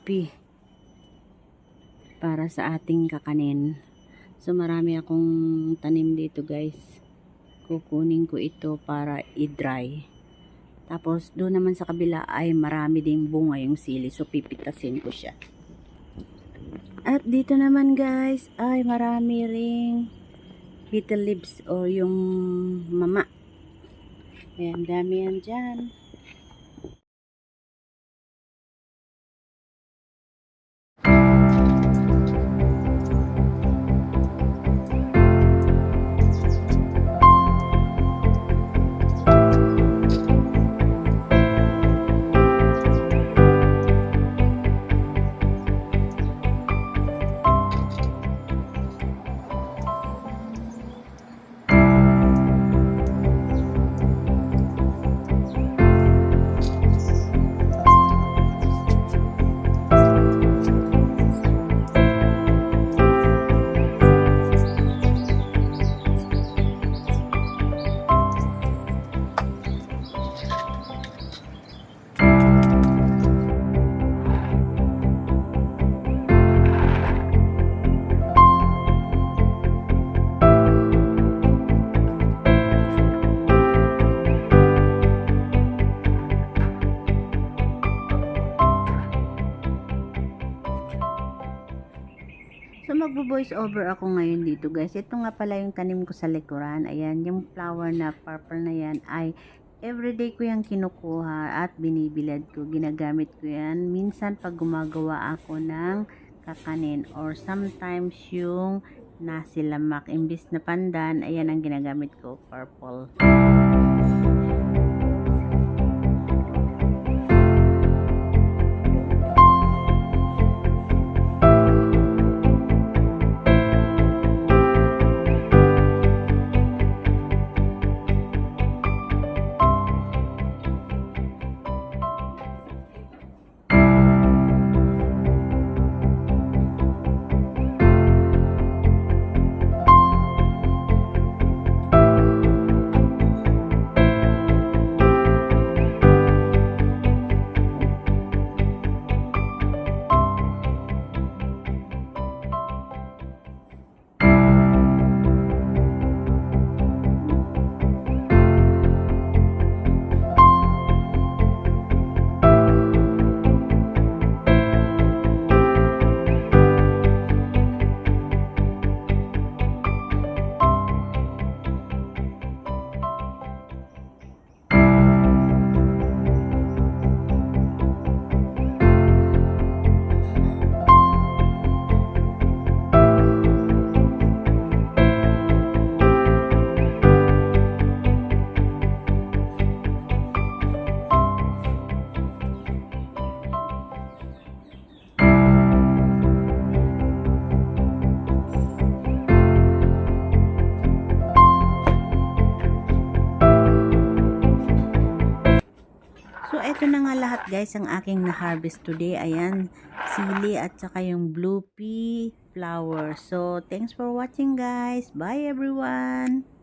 pea para sa ating kakanin. So marami akong tanim dito guys. Kukunin ko ito para i-dry. Tapos doon naman sa kabila ay marami ding bunga yung sili. So pipitasin ko siya. At dito naman guys ay marami ring beetle leaves o yung mama. Ayan, dami yan dyan. So magbo-voice over ako ngayon dito guys. Ito nga pala yung tanim ko sa likuran. Ayan, yung flower na purple na yan ay everyday ko yung kinukuha at binibilad ko. Ginagamit ko yan. Minsan pag gumagawa ako ng kakanin or sometimes yung nasilamak. Imbis na pandan, ayan ang ginagamit ko, purple. So, eto na nga lahat guys ang aking na-harvest today. Ayan, sili at saka yung blue pea flower. So, thanks for watching guys. Bye everyone!